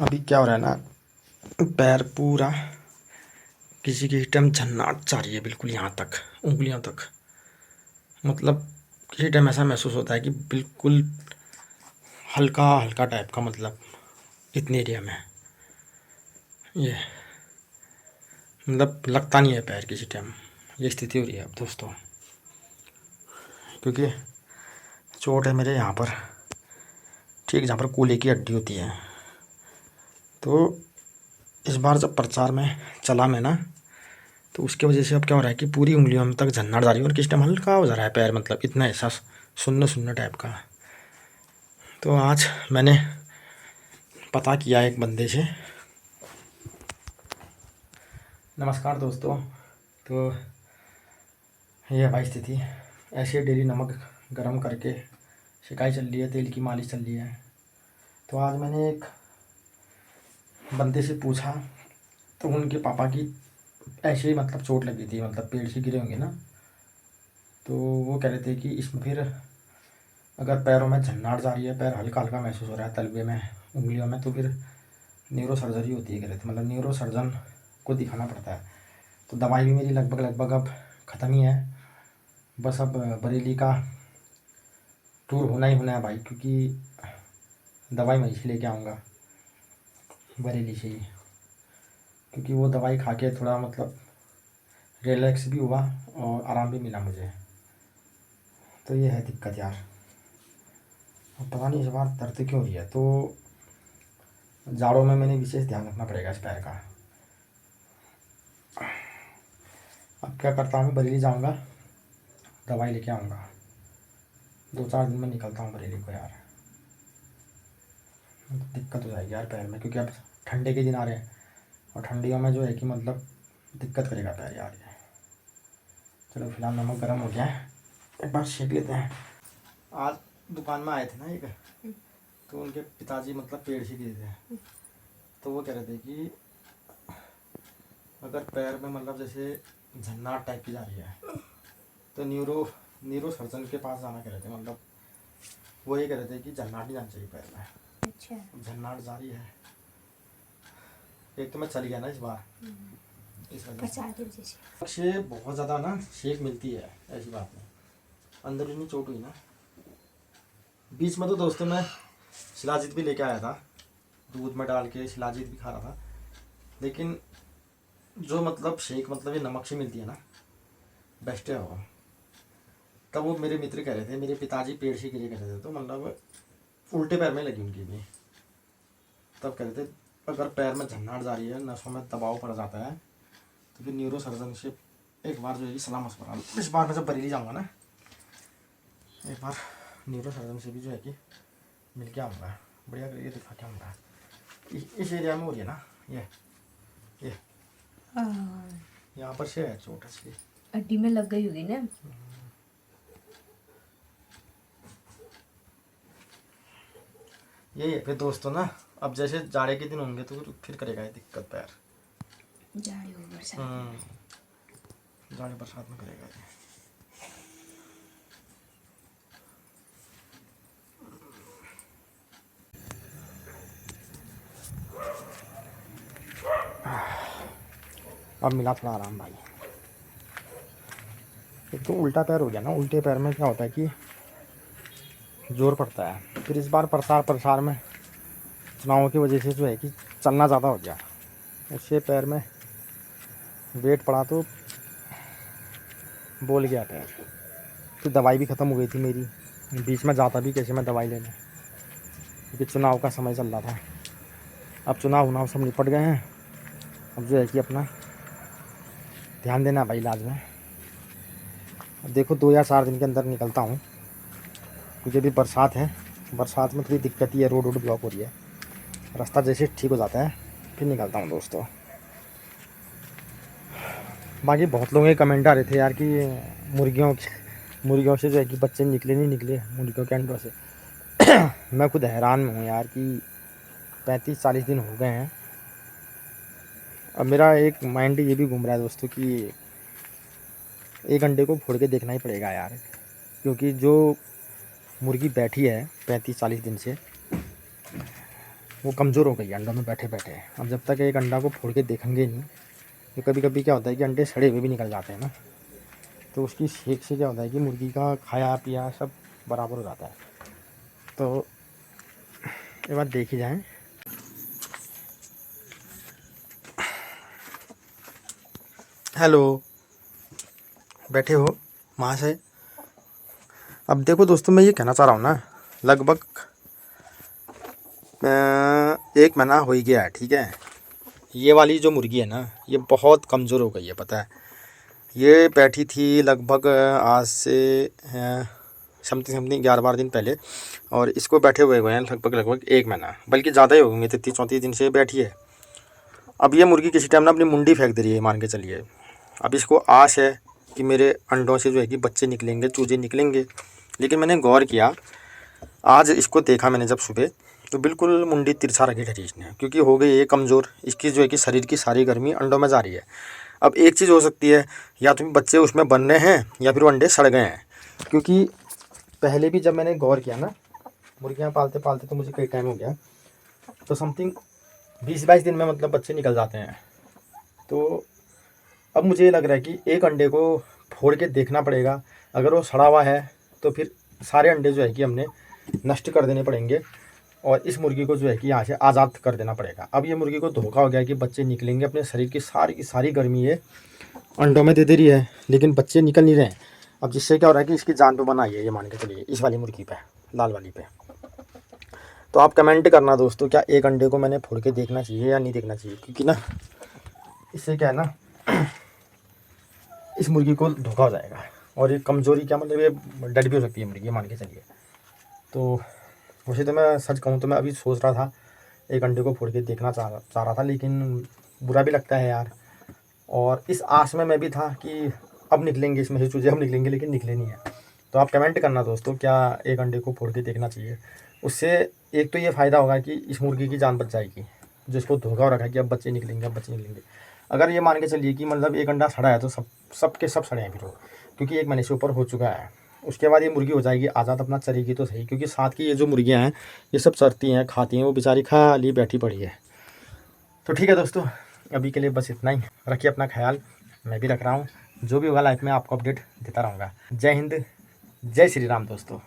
अभी क्या हो रहा है ना, पैर पूरा किसी किसी टाइम झन्नाट चा रही है, बिल्कुल यहाँ तक, उंगलियों तक। मतलब किसी टाइम ऐसा महसूस होता है कि बिल्कुल हल्का हल्का टाइप का, मतलब इतने एरिया में ये मतलब लगता नहीं है पैर किसी टाइम। ये स्थिति हो रही है अब दोस्तों, क्योंकि चोट है मेरे यहाँ पर, ठीक जहाँ पर कूल्हे की हड्डी होती है। तो इस बार जब प्रचार में चला मैं ना, तो उसकी वजह से अब क्या हो रहा है कि पूरी उंगलियों में तक झन्नाट जा रही है और किस टाइम हल्का हो जा रहा है पैर, मतलब इतना एहसास सुन्न सुन्न टाइप का। तो आज मैंने पता किया एक बंदे से। नमस्कार दोस्तों। तो ये हमारी स्थिति ऐसे डेली नमक गरम करके सिकाई चल रही है, तेल की मालिश चल रही है। तो आज मैंने एक बंदे से पूछा, तो उनके पापा की ऐसे ही मतलब चोट लगी थी, मतलब पेड़ से गिरे होंगे ना। तो वो कह रहे थे कि इसमें फिर अगर पैरों में झन्नाट जा रही है, पैर हल्का हल्का महसूस हो रहा है तलवे में, उंगलियों में, तो फिर न्यूरो सर्जरी होती है कह रहे थे, मतलब न्यूरो सर्जन को दिखाना पड़ता है। तो दवाई भी मेरी लगभग अब ख़त्म ही है। बस अब बरेली का टूर होना ही होना है भाई, क्योंकि दवाई मैं इसी लेके आऊँगा बरेली से ही, क्योंकि वो दवाई खा के थोड़ा मतलब रिलैक्स भी हुआ और आराम भी मिला मुझे। तो ये है दिक्कत यार, अब पता नहीं इस बार दर्द क्यों हो रही है। तो जाड़ों में मैंने विशेष ध्यान रखना पड़ेगा इस पैर का। अब क्या करता हूँ, बरेली जाऊँगा, दवाई लेके आऊँगा, 2-4 दिन में निकलता हूँ बरेली को यार। दिक्कत हो जाएगी यार पैर में, क्योंकि अब ठंडे के दिन आ रहे हैं और ठंडियों में जो है कि मतलब दिक्कत करेगा पैर यार ये। चलो फिलहाल नमक गर्म हो गया है, एक बार सेक लेते हैं। आज दुकान में आए थे ना एक, तो उनके पिताजी मतलब पेड़ से गिरे थे। तो वो कह रहे थे कि अगर पैर में मतलब जैसे झन्नाट टाइप की जा रही है, तो न्यूरो सर्जन के पास जाना कह रहे थे। मतलब वो ये कह रहे थे कि झन्नाट नहीं जाना चाहिए पैर में। अच्छा, झन्नाट जा रही है। एक तो मैं चल गया ना इस बार, इस वजह से बहुत ज़्यादा ना शेक मिलती है, ऐसी बात नहीं, अंदर इतनी चोट हुई ना। बीच में तो दोस्तों मैं शिलाजीत भी लेके आया था, दूध में डाल के शिलाजीत भी खा रहा था। लेकिन जो मतलब शेक मतलब ये नमक से मिलती है ना, बेस्ट है वो। तब वो मेरे मित्र कह रहे थे, मेरे पिताजी पेड़ से गिरे कह रहे थे, तो मतलब उल्टे पैर में लगी उनकी भी। तब कह रहे थे अगर पैर में झन्नाट जा रही है, नसों में दबाव पड़ जाता है, तो फिर न्यूरो सर्जन से एक बार जो है सलाह मशवरा। इस बार मैं जब बरेली जाऊँगा ना, एक बार न्यूरो सर्जन से भी जो है कि मिल के आऊँगा, बढ़िया करके दिखा के आऊँगा। इस एरिया में हो रही है ना ये यहाँ पर से है चोट, इसकी हड्डी में लग गई होगी ना। यही है फिर दोस्तों ना, अब जैसे जाड़े के दिन होंगे तो फिर करेगा ये दिक्कत पैर। जाड़े और बरसात जाड़े बरसात में करेगा ये। अब मिला थोड़ा आराम भाई। एक तो उल्टा पैर हो गया ना, उल्टे पैर में क्या होता है कि जोर पड़ता है। फिर इस बार प्रसार में चुनावों की वजह से जो है कि चलना ज़्यादा हो गया, इससे पैर में वेट पड़ा तो बोल गया पैर। फिर दवाई भी ख़त्म हो गई थी मेरी, बीच में जाता भी कैसे मैं दवाई लेने, क्योंकि चुनाव का समय चल रहा था। अब चुनाव सब निपट गए हैं, अब जो है कि अपना ध्यान देना भाई इलाज में। अब देखो 2 या 4 दिन के अंदर निकलता हूँ, क्योंकि अभी बरसात है, बरसात में थोड़ी दिक्कत ही है, रोड ब्लॉक हो रही है। रास्ता जैसे ठीक हो जाता है फिर निकलता हूँ दोस्तों। बाकी बहुत लोगों के कमेंट आ रहे थे यार कि मुर्गियों से जो है कि बच्चे निकले नहीं निकले, मुर्गियों के अंडों से। मैं खुद हैरान हूँ यार कि 35-40 दिन हो गए हैं। अब मेरा एक माइंड ये भी घूम रहा है दोस्तों कि एक अंडे को फोड़ के देखना ही पड़ेगा यार, क्योंकि जो मुर्गी बैठी है 35-40 दिन से, वो कमज़ोर हो गई है अंडों में बैठे बैठे। अब जब तक एक अंडा को फोड़ के देखेंगे नहीं, तो कभी कभी क्या होता है कि अंडे सड़े हुए भी निकल जाते हैं ना, तो उसकी सेक से क्या होता है कि मुर्गी का खाया पिया सब बराबर हो जाता है। तो एक बार देखी जाए। हेलो, बैठे हो महाशय। अब देखो दोस्तों, मैं ये कहना चाह रहा हूँ ना, लगभग 1 महीना हो ही गया है, ठीक है। ये वाली जो मुर्गी है ना, ये बहुत कमज़ोर हो गई है, पता है। ये बैठी थी लगभग आज से समथिंग 11-12 दिन पहले, और इसको बैठे हुए हैं लगभग 1 महीना, बल्कि ज़्यादा ही हो गए, 33-34 दिन से बैठी है। अब ये मुर्गी किसी टाइम ना अपनी मुंडी फेंक दे रही है, मान के चलिए। अब इसको आस है कि मेरे अंडों से जो है कि बच्चे निकलेंगे, चूजे निकलेंगे। लेकिन मैंने गौर किया, आज इसको देखा मैंने जब सुबह, तो बिल्कुल मुंडी तिरछा रखी ठहरी इसने, क्योंकि हो गई ये कमज़ोर। इसकी जो है कि शरीर की सारी गर्मी अंडों में जा रही है। अब एक चीज़ हो सकती है, या तो बच्चे उसमें बन रहे हैं या फिर वो अंडे सड़ गए हैं। क्योंकि पहले भी जब मैंने गौर किया ना, मुर्गियाँ पालते पालते तो मुझे कई टाइम हो गया, तो समथिंग 20-22 दिन में मतलब बच्चे निकल जाते हैं। तो अब मुझे ये लग रहा है कि एक अंडे को फोड़ के देखना पड़ेगा। अगर वो सड़ा हुआ है तो फिर सारे अंडे जो है कि हमने नष्ट कर देने पड़ेंगे, और इस मुर्गी को जो है कि यहाँ से आज़ाद कर देना पड़ेगा। अब ये मुर्गी को धोखा हो गया कि बच्चे निकलेंगे, अपने शरीर की सारी गर्मी ये अंडों में दे दे रही है, लेकिन बच्चे निकल नहीं रहे हैं। अब जिससे क्या हो रहा है कि इसकी जान पे बना है, ये मान के चलिए, इस वाली मुर्गी पे, लाल वाली पे। तो आप कमेंट करना दोस्तों, क्या एक अंडे को मैंने फोड़ के देखना चाहिए या नहीं देखना चाहिए। क्योंकि ना इससे क्या है ना, इस मुर्गी को धोखा हो जाएगा, और ये कमज़ोरी क्या मतलब ये डेड भी हो सकती है मुर्गी, मान के चलिए। तो वैसे तो मैं सच कहूँ तो मैं अभी सोच रहा था एक अंडे को फोड़ के देखना चाह रहा था, लेकिन बुरा भी लगता है यार। और इस आस में मैं भी था कि अब निकलेंगे इसमें से चूजे, अब निकलेंगे, लेकिन निकले नहीं है। तो आप कमेंट करना दोस्तों, क्या एक अंडे को फोड़ के देखना चाहिए। उससे एक तो ये फ़ायदा होगा कि इस मुर्गी की जान बच जाएगी, जो इसको धोखा हो रखा है कि अब बच्चे निकलेंगे, अब बच्चे निकलेंगे। अगर ये मान के चलिए कि मतलब एक अंडा सड़ा है, तो सब के सब सड़े हैं फिर वो, क्योंकि 1 महीने से ऊपर हो चुका है। उसके बाद ये मुर्गी हो जाएगी आज़ाद, अपना चरेगी तो सही, क्योंकि साथ की ये जो मुर्गियाँ हैं ये सब चरती हैं, खाती हैं, वो बेचारी खाली बैठी पड़ी है। तो ठीक है दोस्तों, अभी के लिए बस इतना ही। रखिए अपना ख्याल, मैं भी रख रहा हूँ। जो भी होगा लाइफ में आपको अपडेट देता रहूँगा। जय हिंद, जय श्री राम दोस्तों।